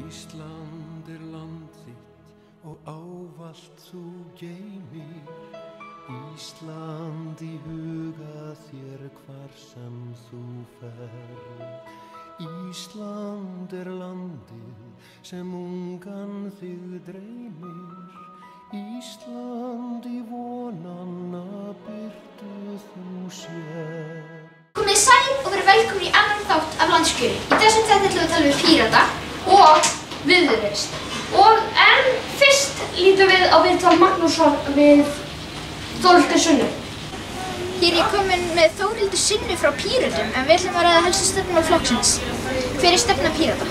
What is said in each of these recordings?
Ísland land þitt og ávallt þú geymir. Ísland í huga þér hvar sem þú ferð. Ísland landið sem ungan þig dreymir. Ísland í vonanna birtu þú sér. Komið sæl og verið velkomin í annan þátt af Landskjöri. Í þessum þætti ætlum við að tala við Pírata og Viðreisn. En fyrst lítum við á viðtal Magnússon við Þórhildi Sunnu. Hér er komin með Þórhildi Sunnu frá Pírötum, en við ætlum að ræða helstu stefnumál flokksins. Hver er stefna Pírata?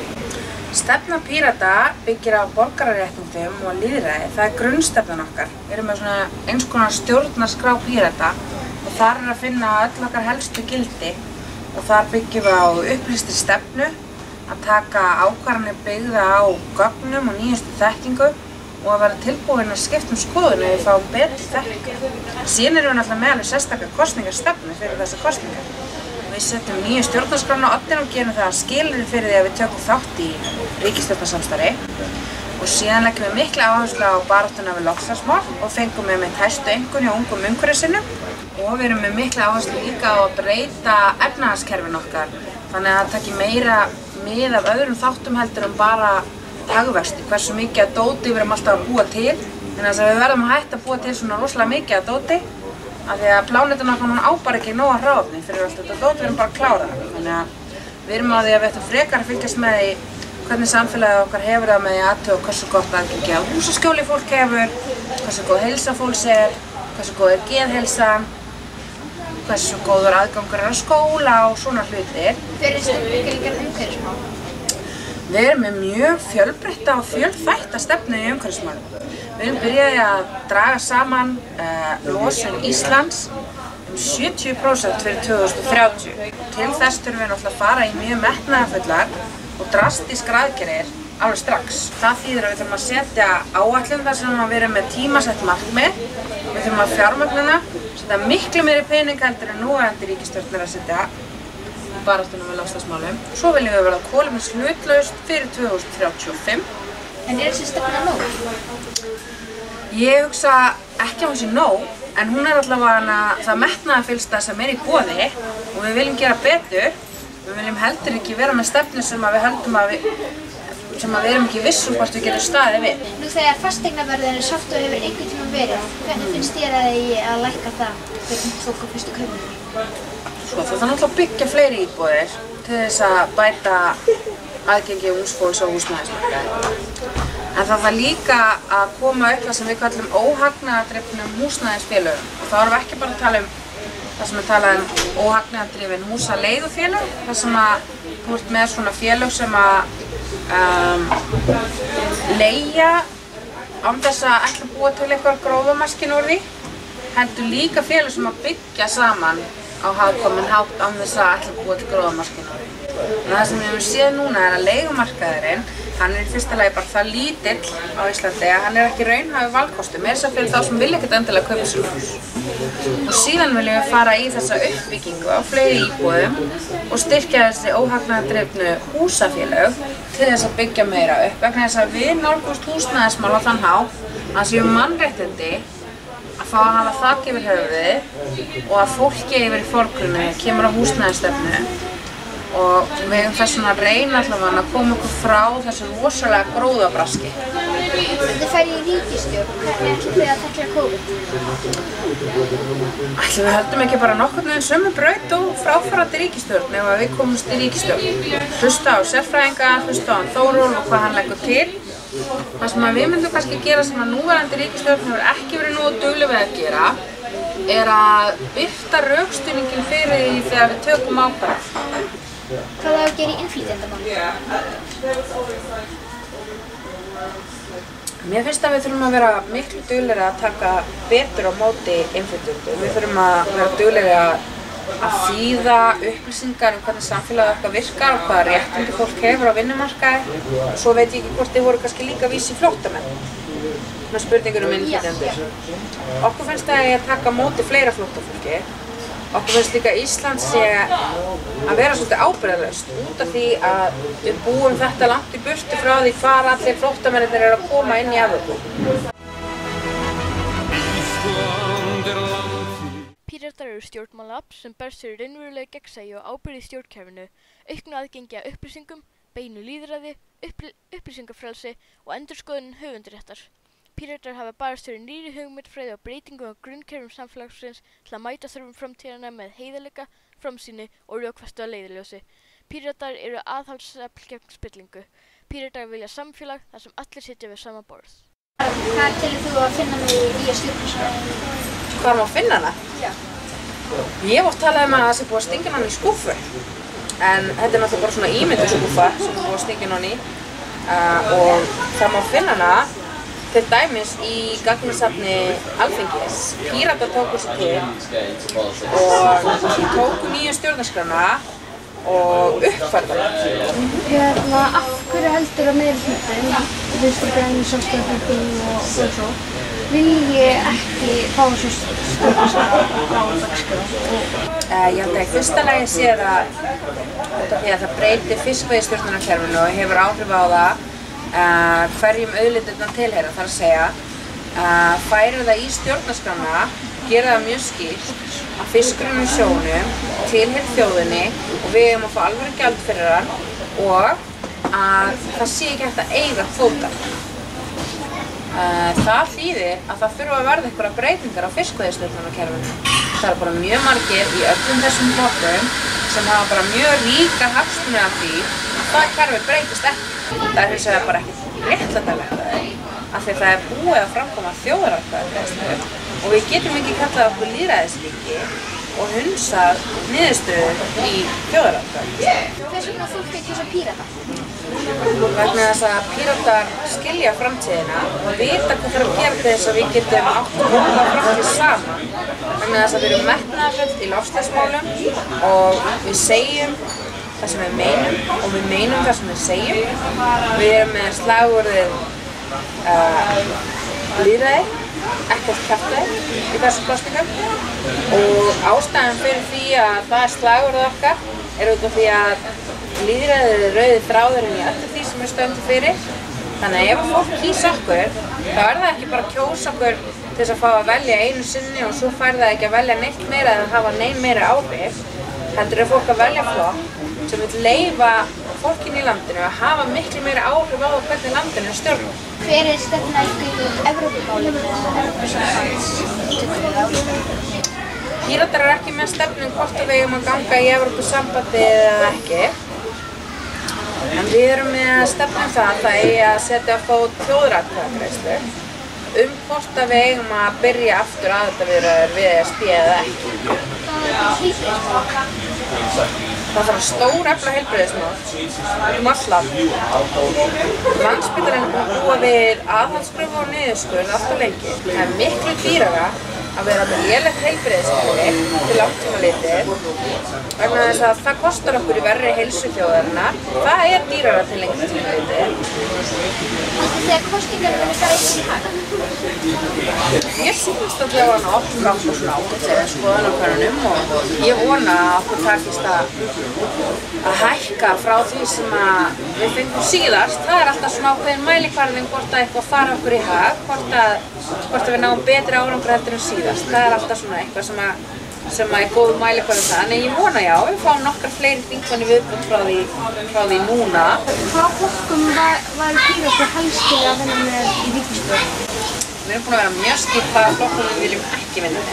Stefna Pírata byggir á borgararéttindum og lýðræði. Það er grunnstefnan okkar. Við erum með svona eins konar stjórnarskrá Pírata og þar er að finna öll okkar helstu gildi og þar byggjum við á upplýstri stefnu, að taka ákvarðanir byggða á gögnum og nýjustu þekkingu og að vera tilbúin að skipta skoðun ef við fáum betri þekkingu. Síðan erum við náttúrulega með alveg sérstakar kosningarstefnu fyrir þessar kosningar. Við setjum nýju stjórnarskrána á oddinn og gerum það skilyrði fyrir því að við tökum þátt í ríkisstjórnarsamstarfi. Og síðan leggjum við mikla áherslu á baráttuna við loftslagsmál og fengum við með hæstu einkunn hjá ungum umhverfissinnum. Og við erum með mikla áherslu líka á að breyta efnahagskerfin okkar. Þannig að það taki meira mið af öðrum þáttum heldur bara hagvexti. Hversu mikið af dóti við erum alltaf að búa til. En þess að við verðum að hætta að búa til svona rosalega mikið af dóti. Af því að plánetan okkar hún á bara ekki nóga hráefni fyrir allt þetta dót, við erum bara að klára það. Þannig að við erum á því að við ættum frekar að fylgjast með því hvernig samfélagið okkar hefur það með því að athuga hversu gott aðgengi að húsaskjóli fólk hefur, hversu góð heilsa fólks er, hversu góð er geðheilsan, hversu góður aðgangur er að skóla og svona hlutir. Hver er stefna umhverfismál? Við erum með mjög fjölbreytta og fjölþætta stefnu í umhverfismálum. Við erum byrjaði að draga saman losun Íslands 70% fyrir 2030. Til þess þurfum við náttúrulega að fara í mjög metnaðarfullar og drastískar aðgerðir alveg strax. Það þýðir að við þurfum að setja áætlun þar sem við erum með tímasett markmið. Við þurfum að fjármagnana, setja miklu meiri pening heldur en núverandi ríkisstjórnir að setja baráttuna við loftslagsmálum. Svo viljum við verða kolefnishlutlaust fyrir 2035. En er þessi stefna nóg? Ég hugsa ekki að hún sé nóg, en hún er allavega það metnaðarfyllsta sem er í boði og við viljum gera betur. Við viljum heldur ekki vera með stefnu sem við höldum að við erum ekki vissum hvort við getum staðið við. Nú þegar fasteignaverðið er sátt og hefur einhvern tíma verið, hvernig finnst þér að að lækka það fyrir fólk á fyrstu kaupum? Svo það náttúrulega að byggja fleiri íbúðir til þess að bæta aðgengi ungs fólks á húsnæðismarkaði. En það þarf líka að koma upp það sem við kallum óhagnaðardrifnum húsnæðisfélögum. Og þá erum við ekki bara að tala það sem við tala óhagnaðardrifin húsaleigufélög, þar sem þú ert með svona félög sem að leigja án þess að ætla að búa til eitthvað gróðamaskin úr því, heldur líka félög sem að byggja saman á hagkvæman hátt án þess að ætla að búa til gróðamaskin úr því. Það sem við höfum séð núna er að leigumarkaðurinn, hann er í fyrsta lagi bara það lítill á Íslandi að hann er ekki raunhæfur valkostur, meira fyrir þá sem vilja ekkert endilega kaupa sér hús. Og síðan viljum við fara í þessa uppbyggingu á fleiri íbúðum og styrkja þessi óhagnaðardrifnu húsafélög til þess að byggja meira upp, vegna þess að við nálgumst húsnæðismál á þann hátt að séu mannréttindi að fá að hafa þak yfir höfuðið og að fólki yfir í forgrunni kemur á húsnæðisstefnu. Og við höfum þess að reyna allavega að koma okkur frá þessu rosalega gróðabraski. Þið færið í ríkisstjórn, hvernig ætlum þið að takla COVID? Ætlum við höldum ekki bara nokkurn veginn sömu braut og fráfarandi ríkisstjórn ef við komumst í ríkisstjórn. Hlusta á sérfræðinga, hlusta á Þóról og hvað hann leggur til. Það sem við myndum kannski gera sem að núverandi ríkisstjórn hefur ekki verið nógu dugleg við að gera er að birta rökstuðninginn fyrir því þegar við tökum ákvarðanir. Hvað á að gera í innflytjendamálum? Mér finnst að við þurfum að vera miklu duglegri að taka betur á móti innflytjendum. Við þurfum að vera duglegri að þýða upplýsingar hvernig samfélagið okkar virkar og hvaða réttindi fólk hefur á vinnumarkaði. Svo veit ég ekki hvort þið voru kannski líka vísi flóttamenn með spurningur innflytjendur. Okkur finnst að ég taka á móti fleira flóttafólki Okkur finnst líka Ísland sé að vera svolítið ábyrgðarlaust út af því að við búum þetta langt í burtu frá því hvar allir flóttamennirnir eru að koma inn í Evrópu. Píratar eru stjórnmálaafl sem berst fyrir raunverulega gegnsæi og ábyrgð í stjórnkerfinu, auknu aðgengi að upplýsingum, beinu lýðræði, upplýsingafrelsi og endurskoðun höfundaréttar. Píratar hafa barist fyrir nýrri hugmyndafræði og breytingum á grunnkerfum samfélagsins til að mæta þörfum framtíðarinnar með heiðarleika, framsýni og rökfestu að leiðarljósi. Píratar eru aðhaldsafl gegn spillingu. Píratar vilja samfélag þar sem allir sitja við sama borð. Hvað telur þú að finna með nýja stjórnarskrá? Hvað má finna hana? Já. Ég hef oft talað að það sé búið að stingja hann í skúffu. En þetta náttúrulega bara svona ímyndarskúffa sem er búið að stingja hann í. Og það má finna hana til dæmis í gagnasafni Alþingis. Píratar tóku sér til og tóku nýju stjórnarskrána og uppfærðu hana. Af hverju heldur að meirihlutinn, Vinstri-grænir, Sjálfstæðisflokkurinn og svo, vilji ekki fá þessu stjórnarskrá á dagskrá? Ég held að í fyrsta lagi sé það það breytir fiskveiðistjórnarkerfinu og hefur áhrif á það hverjum auðlindirnar tilheyra, þar að segja færir það í stjórnarskrána, gera það mjög skýrt að fiskurinn í sjónum tilheyrir þjóðinni og við eigum að fá alvöru gjald fyrir hann og að það sé ekki hægt að eiga kvótann. Það þýðir að það þurfa að verða einhverjar breytingar á fiskveiðistjórnarkerfinu. Það eru bara mjög margir í öllum þessum flokkum sem hafa bara mjög ríka hagsmuni af því að það kerfi breytist ekki. Það er hins vegar bara ekkert réttlætanlegt af því það er búið að framkoma þjóðaratkvæðagreiðslu og við getum ekki kallað okkur lýðræðisríki og hunsað niðurstöður í þjóðaratkvæðagreiðslu. Hvers vegna fólk að kjósa Pírata? Vegna þess að Píratar skilja framtíðina og vita hvað þarf að gera til þess að við getum átt að koma framtíð saman. Vegna þess að við erum metnaðarfull í loftslagsmálum og við segjum það sem við meinum og við meinum það sem við segjum. Við erum með slagorðið lýðræði, ekkert kjaftæði í þessum kosningum og ástæðan fyrir því að það er slagorðið okkar er út af því að lýðræðið er rauði þráðurinn í öllu því sem við stöndum fyrir. Þannig að ef fólk kýs okkur, þá er það ekki bara að kjósa okkur til þess að fá að velja einu sinni og svo fær það ekki að velja neitt meira eða hafa nein meira áhrif. Heldur er fólk að velja flokk sem vil leyfa fólkinu í landinu að hafa miklu meira áhrif á hvernig landinu er stjórnað. Hver er stefna ykkur í Evrópumálum eða Evrópusambandið? Píratar eru ekki með stefnu hvort að við eigum að ganga í Evrópusambandið eða ekki. En við erum með stefnu það að það eigi að setja á fót þjóðaratkvæðagreiðslu hvort að við eigum að byrja aftur aðildarviðræður við ESB eða ekki. Það þarf að stórefla heilbrigðismál allt land. Landspítalinn er búinn að búa við aðhaldskröfu og niðurskurð allt of lengi. Það er miklu dýrara að vera með lélegt heilbrigðiskerfi til langtíma litið vegna þess að það kostar okkur í verri heilsu þjóðarinnar. Það er dýrara til lengri tíma litið. Þegar kosningar verður bara eitt í hag? Ég sýnist allavega að okkur gátt og svona ágætlega skoðanakönnunum og ég vona að okkur takist að hækka frá því sem við fengum síðast. Það er alltaf svona ákveðin mælikvarðinn hvort að eitthvað fara okkur í hag, hvort að við náum betri árangur heldur en síðast. Það er alltaf svona eitthvað sem er góð mælikvarði það. En ég vona já, við fáum nokkar fleiri þingmenn í viðbót frá því núna. Hvaða flokkum væru Píratar helst til að vinna með í ríkisstjórn? Við erum búin að vera mjög skýrt hvaða flokkur við viljum ekki vinna með.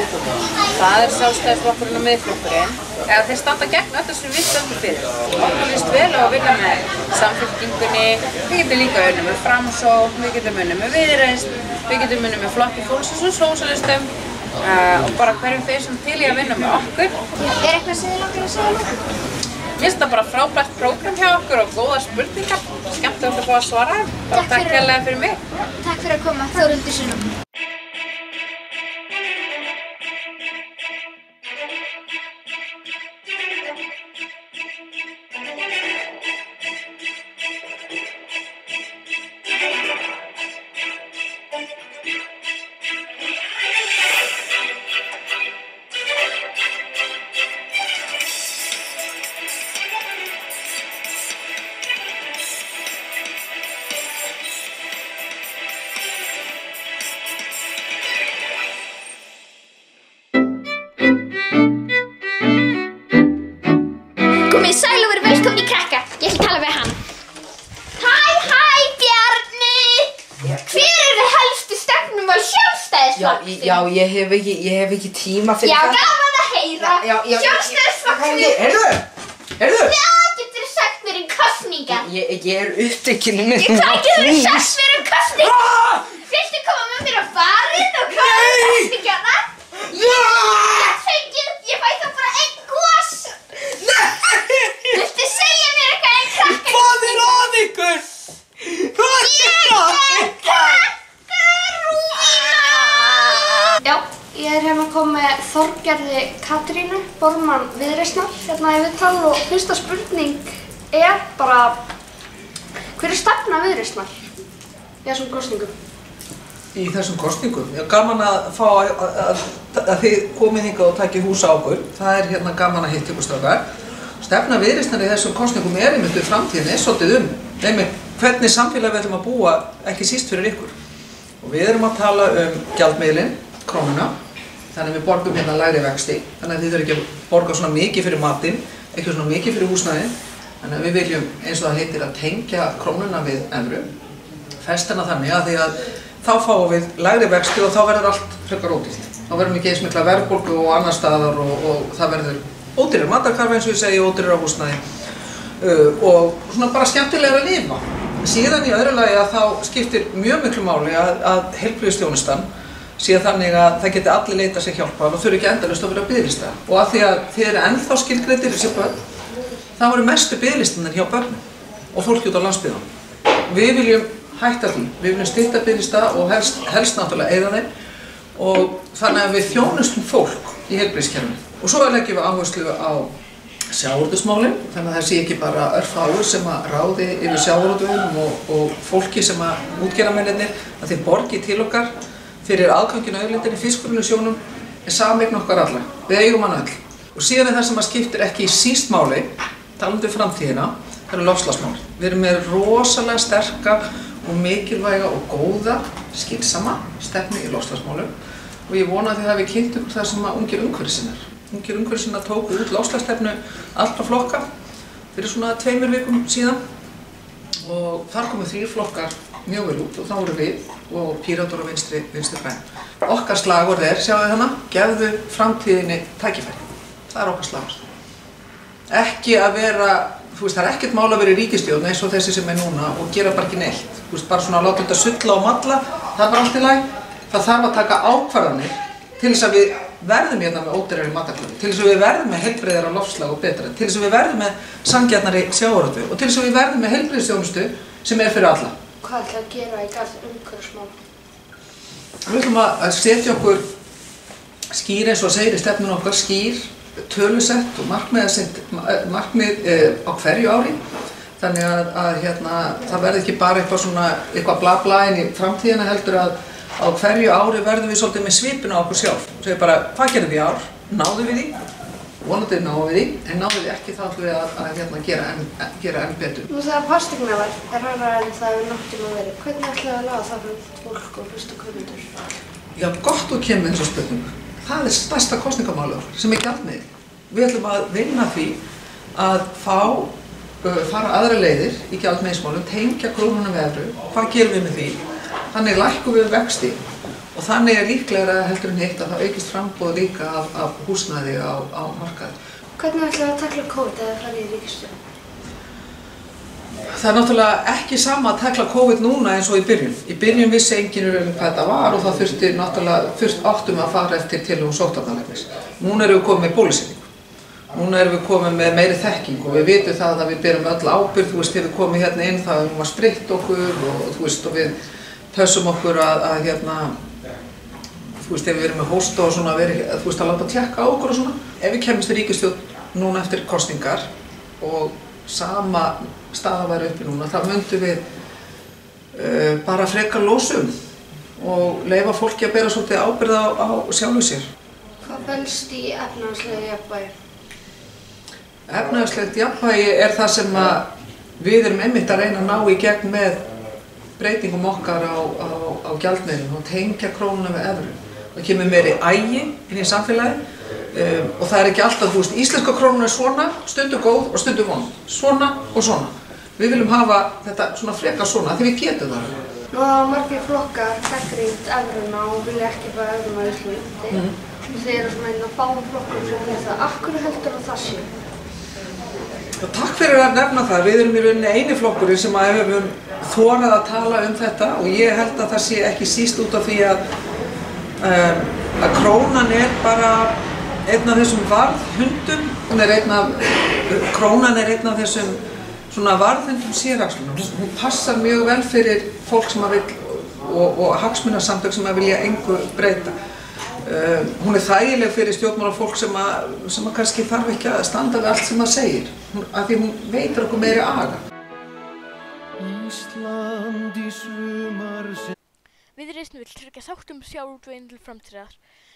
Það er Sjálfstæðisflokkurinn og Miðflokkurinn. Eða þeir standa gegn öllu sem við stöndum fyrir. Okkur líst vel á að vinna með Samfylkingunni, við getum líka unnið með Framsókn, við getum unnið með Viðreisn, við getum unnið með Flokki fólksins og sósíalistum og bara hverjum þeir sem til í að vinna með okkur. Er eitthvað sem þið langar að segja nokkuð? Mér finnst það bara frábært prógram hjá okkur og góðar spurningar. Skemmtilegt að fá að svara. Takk hérlega fyrir mig. Takk fyrir að koma, Þórhildur Sunna. krakka, ég ætla að tala við hann. Hæ, Bjarni! Hver eru helstu stefnumál Sjálfstæðisflokksins? Já, ég hef ekki tíma fyrir það. Já, gaman að heyra. Sjálfstæðisflokksins. Heyrðu! Hvað getur þú sagt mér kosningar? Ég upptekinn með Hvað getur þú sagt mér kosningar? Viltu koma með mér á barinn og koma með kosningarna? Ég fæ það bara einn gos. Viltu segja mér eitthvað en krakka? Hvað að ykkur? Já, ég hérna að koma með Þorgerði Katrínu, formann Viðreisnar, hérna í viðtal og fyrsta spurning bara hver stefna Viðreisnar í þessum kosningum? Í þessum kosningum? Já, gaman að fá að þið komið hingað og takið hús á okkur. Það hérna gaman að hitta ykkur strákar. Stefna Viðreisnar í þessum kosningum einmitt framtíðinni, svolítið hvernig samfélag við ætlum að búa ekki síst fyrir ykkur. Og við erum að tala gjaldmiðilinn, krónuna, þannig að við borgum hérna lægri vexti, þannig að þið þurfum ekki að borga svona mikið fyrir matinn, ekki svona mikið fyrir húsnæðin, þannig að við viljum eins og það heitir að tengja krónuna við evru, festina þannig að því að þá fáum við lægri vexti og þá verður allt frekar ódýrt. Þá verðum við ekki eins mikla verðbólgu og annar staðar og það verður ódýrar matarkarfa eins og ég segi, ódýrar á húsnæði og svona bara skemmtilega að lifa. Síðan í öðru lagi að þá skiptir mjög miklu máli að heilbrigðisþjónustan sé þannig að það geti allir leitað sér hjálpar og þurfi ekki endalaust að vera á biðlista. Og af því að þið eru ennþá skilgreindir þessi börn, það voru mestu biðlistarnir hjá börnum og fólki út á landsbyggðunum. Við viljum hætta því, við viljum stytta biðlista og helst náttúrulega eyða þeim og þannig að við þjónustum fólk í heilbrigðiskerfinu. Og svo leggjum við áherslu á sjávarútvegsmálin, þannig að það sé ekki bara örfáir sem að ráði yfir sjávarútveginum og fólki sem að útgerðarmennirnir að þeir borgi til okkar fyrir aðganginn auðlindinni, fiskurinn og sjónum er sameign okkar alla. Við eigum hann öll. Og síðan það sem að skiptir ekki síst máli, talandi framtíðina, það eru loftslagsmál. Við erum með rosalega sterka og mikilvæga og góða, skynsama stefnu í loftslagsmálum og ég vona að þið hafi kynnt ykkur það sem að ungir umhverfissinnar. Ungir umhverfissinnar tóku út loftslagsstefnu allra flokka fyrir svona 2 vikum síðan og þar komu 3 flokkar mjög vel út og þá voru við og Píratar og Vinstri græn. Okkar slagorð sjáðu þið hana, gefðu framtíðinni tækifæri. Það er okkar slagorð. Ekki að vera, það er ekkert mál að vera í ríkisstjórn eins og þessi sem er núna og gera bara ekki neitt. Bara svona að láta þetta sulla og malla, það er bara allt í lagi. Það þarf að taka ákvarðanir til þess að við verðum hérna með ódýrari matarkörfu, til þess að við verðum með heilbrigðara loftslag og betra, til þess að við verðum með sanngjarnari sjávarútveg og til þess að við verðum með heilbrigðisþjónustu sem er fyrir alla. Hvað ætlum að gera í garð umhverfismála? Við ætlum að setja okkur skýr eins og segir í stefnunum okkar, skýr, tölusett og markmið á hverju ári. Þannig að það verði ekki bara eitthvað bla bla inn í framtíðina heldur að á hverju ári verðum við svolítið með svipinu á okkur sjálf. Segir bara, hvað gerðum við í ár? Náðum við því? Vonandi náðum við því, en náðum við ekki þá ætlum við að gera enn betur. Nú þegar fasteignaverð hærra en það hefur nokkuð tíma verið, hvernig ætlum við að laga það fyrir fólk og fyrstu kaupendur? Já, gott og kemur eins og spurningu. Það er stærsta kosningamáli okkar sem er gjaldmiðill. Við ætlum að vinna því að fara aðra leiðir í gjaldmiðilsmálum, tengja krónuna við evru. Hvað gerum við með því? Þannig lækkum við vexti og þannig er líklegra heldur en hitt að það aukist framboð líka af húsnæði á markaði. Hvernig ætlum við að takla COVID eða farið í ríkisstjórn? Það er náttúrulega ekki sama að takla COVID núna eins og í byrjun. Í byrjun vissi enginn hvað þetta var og það þurfti náttúrulega fyrst áttum að fara eftir tillögum sóttvarnalæknis. Núna erum við komið með bólusetningu. Núna erum við komið með meiri þekking og við vitum það að við berum öll ábyrgð. Þegar við komið hérna inn það var spritt okkur og við pössum okkur að ef við erum með hósta og svona að láta tékka á okkur og svona. Ef við kemumst í ríkisstjórn núna eftir kosningar og sama staða væri uppi núna, þá myndum við bara frekar losum og leyfa fólki að bera svolítið ábyrgð á sjálfu sér. Hvað felst í efnahagslegu jafnvægi? Efnahagslegt jafnvægi er það sem við erum einmitt að reyna að ná í gegn með breytingum okkar á gjaldmiðlum og tengja krónuna við evru. Það kemur meiri agi inn í samfélagi Og það ekki alltaf, þú veist, íslenska krónan svona, stundum góð og stundum vond. Svona og svona. Við viljum hafa þetta svona frekar svona því við getum það. Nú hafa margir flokkar gagnrýnt evruna og vilja ekki bara evruna í Íslandi. Þeir eru svona einn af fáum flokkum sem vilja það. Af hverju heldur það sé? Takk fyrir að nefna það. Við erum í rauninni eini flokkurinn sem hefum þorað að tala þetta og ég held að það sé ekki síst út af því að krónan bara einn af þessum varðhundum. Krónan einn af þessum svona varðhundum sérhagsmunum. Hún passar mjög vel fyrir fólk sem vill og hagsmunasamtök sem vilja engu breyta. Hún þægileg fyrir stjórnmálafólk sem kannski þarf ekki að standa við allt sem það segir. Af því hún veitir okkur meiri aga. Ísland í sumar Viðreisn vill tryggja sátt sjávarútveginn til framtíðar.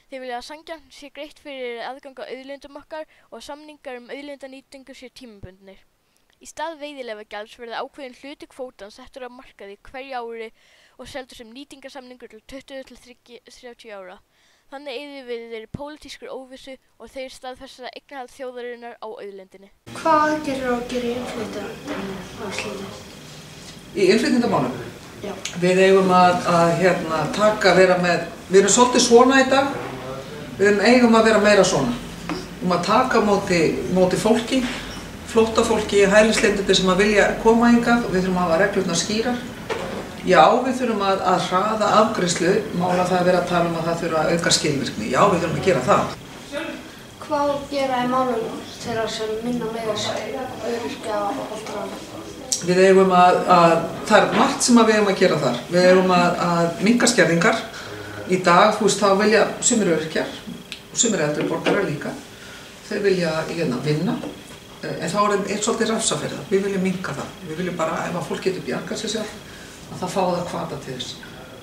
Þeir vilja að sanngjarnt sé greitt fyrir aðgang að auðlindum okkar og samningar auðlindanýtingu sé tímabundnir. Í stað veiðileyfagjalds verði ákveðinn hluti kvótans settur á markaði hverju ári og seldur sem nýtingarsamningur til 20 til 30 ára. Þannig eyðir við þeirri pólitískri óvissu og þeir staðfesta eignarhald þjóðarinnar á auðlindinni. Hvað gerir að gera í innflytjendamálum? Í innflytjendamálum? Já. Við eigum við erum svolítið svona í dag, við eigum að vera meira svona. Að taka móti fólki, flóttafólki, hælisleitendur sem vilja koma hingað og við þurfum að hafa reglurnar skýrar. Já, við þurfum að hraða afgreiðslu, mála það að vera að tala að það þurfa að auka skilvirkni. Já, við þurfum að gera það. Hvað gera í málum þeirra sem minna mega öryrkja og aldraða? Við eigum það er margt sem við eigum að gera þar. Við eigum að minnka skerðingar. Í dag, þú veist, þá vilja sumir öryrkjar og sumir eldri borgarar líka. Þeir vilja vinna, en þá er svolítið refsa fyrir það. Við viljum minnka það. Við viljum bara, ef að fólk getur bjargað sér sjálf, að það fá það hvata til þess.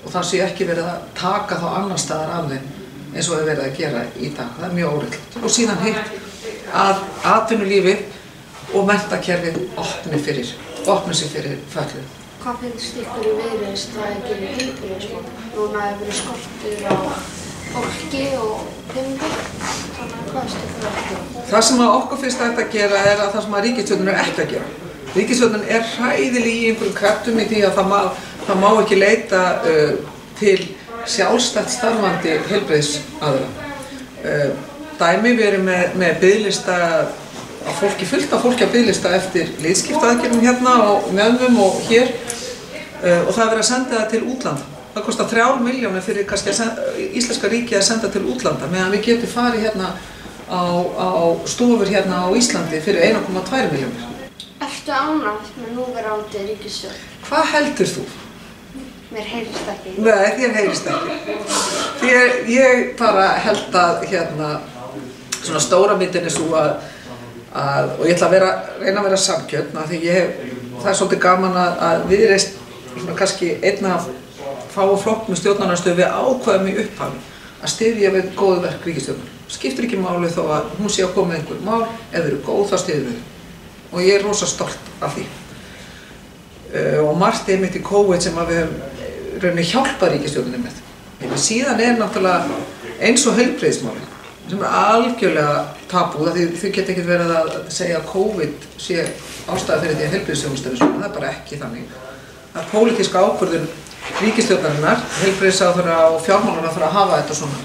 Og það sé ekki verið að taka þá annar staðar af þeim eins og það verið að gera í dag. Það er mjög óréttlátt. Og síðan hitt að atvinnulífið og menntakerfið opni sig fyrir fötluðum. Hvað finnst ykkur í Viðreisn að gera í heilbrigðismálum? Núna hefur verið skortur á fólki og peningum, þannig að hvað finnst ykkur að gera? Það sem okkur finnst að gera er að það sem ríkisstjórnin ekki að gera. Ríkisstjórnin hræðileg í einhverjum kraftum í því að það má ekki leita til sjálfstætt starfandi heilbrigðisaðila. Dæmi, við erum með biðlista af fólki, fullt af fólki að biðlista eftir liðskiptaaðgerðum hérna og meðvum og hér og það er verið að senda það til útlanda. Það kostar 3 milljónir fyrir kannski íslenska ríkið að senda til útlanda meðan við getum farið hérna á stofur hérna á Íslandi fyrir 1,2 milljónir. Ertu ánægð með núverandi ríkisstjórn? Hvað heldur þú? Mér heyrist ekki. Nei, þér heyrist ekki. Ég bara held að svona stóra myndin er svo og ég ætla að reyna að vera samkjöfn af því það er svolítið gaman að Viðreisn svona kannski einn af fáu flokkum stjórnarandstöðu við ákveðum í upphafi að styðja við góðu verk ríkisstjórnar. Skiptir ekki máli þó að hún sé að koma með einhver mál, ef þau eru góð þá styðjum við. Og ég er rosa stolt af því. Og margt einmitt í COVID sem við höfum rauninni hjálpað ríkisstjórninni með. Síðan náttúrulega eins og heilbrigðismálin sem algjörlega tabú, því þau geta ekki verið að segja að COVID sé ástæða fyrir því að heilbrigðisþjónustan er svona, það er bara ekki þannig. Það er pólitíska ákvörðun ríkisstjórnarinnar, heilbrigðisráðherra og fjármálaráðherra að hafa þetta svona.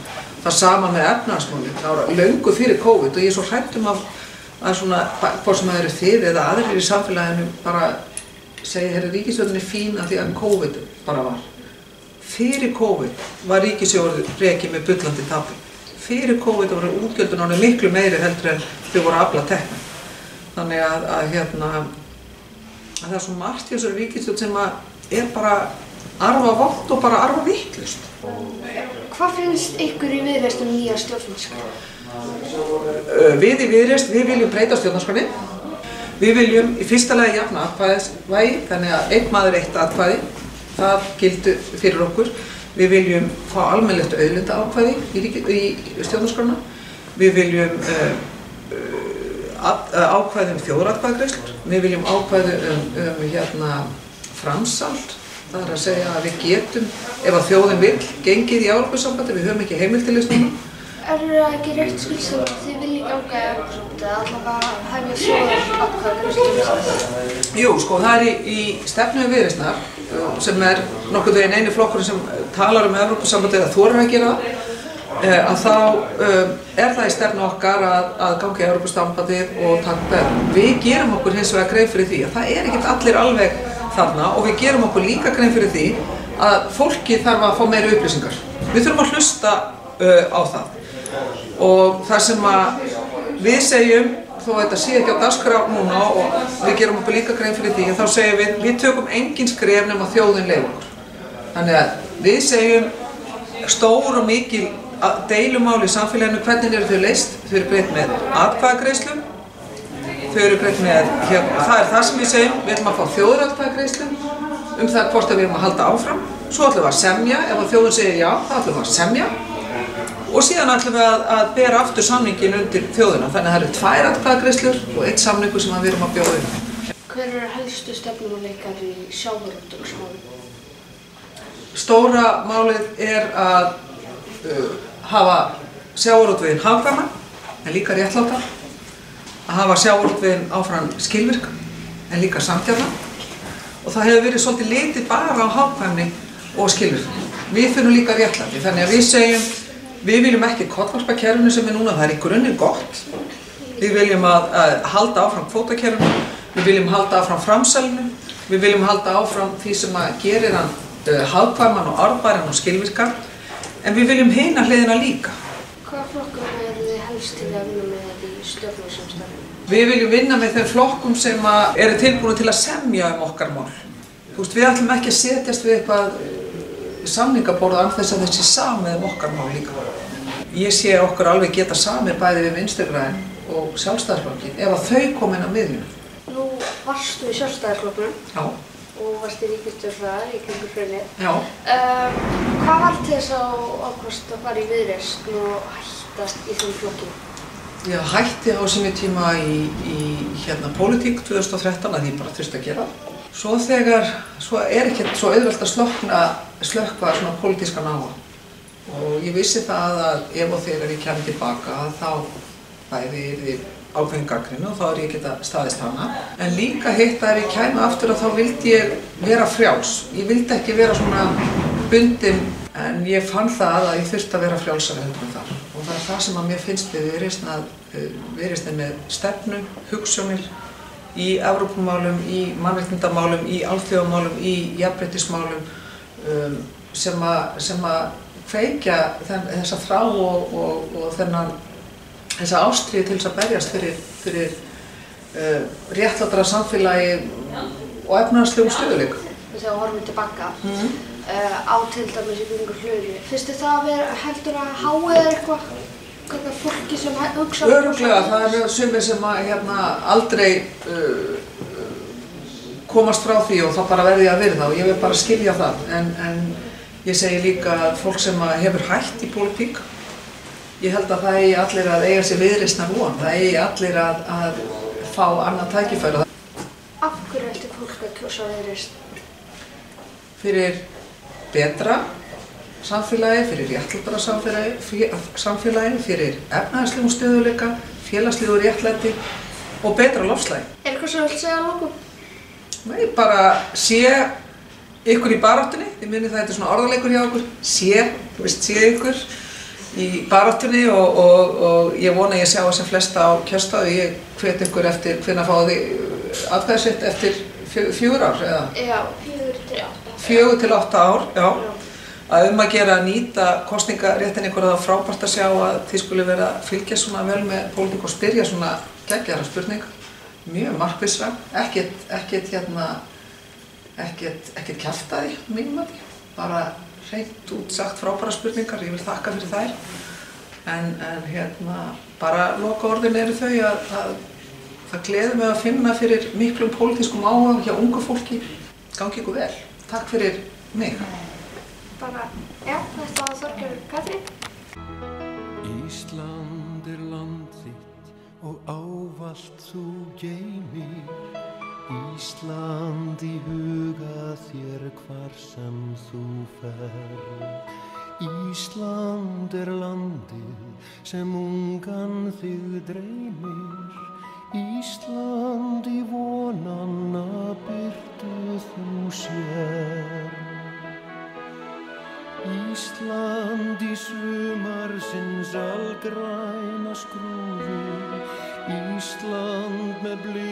Það sama með efnahagsmálin, það var löngu fyrir COVID og ég er svo hrædd að svona, hvort sem það eru þið eða aðrir í samfélaginu bara segja að ríkisstjórnin er fín af því að COVID bara var. Fyrir COVID var ríkissjóður rekið með bullandi tapi. Fyrir COVID voru útgjöldin orðin miklu meiri heldur en þau voru að afla tekna. Þannig að það er svo margt í þessari ríkisstjórn sem er bara arfa vont og bara arfa vitlaust. Hvað finnst ykkur í Viðreisn nýja stjórnarskrá? Við í Viðreisn, við viljum breyta stjórnarskránni. Við viljum í fyrsta lagi jafna atkvæðisvægi, þannig að einn maður eitt atkvæði. Það gildi fyrir okkur. Við viljum fá almennilegt auðlindaákvæði í stjórnarskrána. Við viljum ákvæði þjóðaratkvæðagreiðslur. Við viljum ákvæði framsal. Það er að segja að við getum, ef að þjóðin vill, gengið í Evrópusambandið, við höfum ekki heimild til þess núna. ekki rétt skilst að þið viljið ganga í Evrópusambandið eða allavega hefja þjóðaratkvæðagreiðslu? Jú, sko, það er í stefnu Viðreisnar sem er nokkuð veginn eini flokkurinn sem talar Evrópusambandið eða þorir að gera að þá það í stefnu okkar að ganga í Evrópusambandið og taka við gerum okkur hins vegar grein fyrir því að það ekkert allir alveg þarna og við gerum okkur líka grein fyrir því að fólki þarf að fá meiri upplýsingar. Við þurfum að hlusta á það og það sem að við segjum, þó að þetta sé ekki á dagskrá núna og við gerum okkur líka grein fyrir því, þá segjum við tökum engin skref nema þjóðin leyfir okkur. Þannig að við segjum stór og mikil deilumál í samfélaginu, hvernig eru þau leyst? Þau eru greidd með atkvæðagreiðslum, þau eru greidd með, það er það sem við segjum, við ætlum að fá þjóðaratkvæðagreiðslum það hvort við erum að halda áfram, svo ætlum við að semja, ef þjóðin segir já, þá ætlum við að semja og síðan ætlum við að bera aftur samningin undir þjóðina, þannig að það eru 2 atkvæðagreiðslur og 1 samningur sem við erum að bjóða upp. Hver eru helstu stefnuleikar í sjávarútvegsmálum? Stóra málið er að hafa sjávarútveginn hagkvæman en líka réttlátan, að hafa sjávarútveginn áfram skilvirkan en líka sanngjarnan og það hefur verið svolítið litið bara á hagkvæmni og skilvirkni. Við þurfum líka réttlæti, þannig að við segjum við viljum ekki kollvarpakerfinu sem núna, það er í grunninn gott. Við viljum að halda áfram kvótakerfinu, við viljum halda áfram framsalinu, við viljum halda áfram því sem að gerir hann hagkvæman og arðbæran og skilvirkan, en við viljum hina hliðina líka. Hvaða flokkum eru þið helst til að vinna með þetta í stjórnarsamstarfi? Við viljum vinna með þeim flokkum sem eru tilbúin til að semja okkar mál. Við ætlum ekki að setjast við eitthvað samningaborð án þess að þessi samið okkar mál líka. Ég sé okkur alveg geta samið bæði við Vinstri-græn og Sjálfstæðisflokkinn ef að þau koma inn á miðjuna. Nú varstu í Sjálfstæðisflokknum. Já. Og varst í ríkisstjórn í kringum hrunið. Já. Hvað var til þess að ákvast að fara í Viðreisn og hætta í þeim flokki? Ég hætti á sinni tíma í pólitík 2013 að ég bara þurfti að gera. Svo er ekki svo auðvelt að slökkva svona pólitískan áhuga. Og ég vissi það að ef og þegar ég kæmi tilbaka þá bæði yrði ákveðin gagnrýni og þá ég geta staðist hana. En líka hitt að ef ég kæmi aftur þá vildi ég vera frjáls. Ég vildi ekki vera svona bundin, en ég fann það að ég þurfti að vera frjálsari heldur en þar. Og það er það sem að mér finnst við Viðreisn með stefnu, hugsjónir í Evrópumálum, í mannréttindamálum, í alþjóðamálum, í jafnréttismálum sem að kveikja þessa þrá og þessa ástríðu til þess að berjast fyrir réttlátara samfélagi og efnahagslegum stöðugleika. Þegar við horfum tilbaka á til dæmis í kringum hrunið, finnst þið það að heldur að háið eitthvað fólki sem hugsa? Örugglega, það eru sumir sem aldrei komast frá því og það bara verði að virða og ég vil bara skilja það. En ég segi líka að fólk sem hefur hætt í pólitík, ég held að það eigi allir að eiga sér Viðreisnar von, það eigi allir að fá annað tækifæri. Af hverju ætti fólk að kjósa Viðreisn? Fyrir betra samfélagi, fyrir réttlátara samfélagi, fyrir efnahagslegum stöðugleika, félagslegu réttlæti og betra loftslagi. Er eitthvað sem þú vilt segja að lokum? Nei, bara sé ykkur í baráttunni, þið munið það, þetta er svona orðaleikur hjá okkur, sé ykkur í baráttunni og ég vona að ég sjá sem flesta á kjörstað og ég hvet ykkur eftir hvenær fáið þið atkvæðisrétt eftir 4 ár eða? Já, 4 til 8. 4 til 8 ár, já. Að að gera að nýta kosningaréttin ykkur, það er frábært að sjá að þið skuli vera að fylgja svona vel með pólitík og spyrja svona geggjaðra spurninga. Mjög markvissra, ekkert kjaftaði mínum að því. Bara hreint út sagt frábæra spurningar, ég vil þakka fyrir þær. En bara lokaorðin eru þau að það gleður mig að finna fyrir miklum pólitískum áhuga hjá ungu fólki. Gangi ykkur vel. Takk fyrir mig. Já, þetta var Þorgerður Katrín. Ísland land þitt og ávallt þú geymir. Ísland í huga þér hvar sem þú ferð. Ísland landið sem ungan þig dreymir. Ísland í vonanna birtu þú sér. Ísland í sumarsins algræna skrúði. Ísland með blíð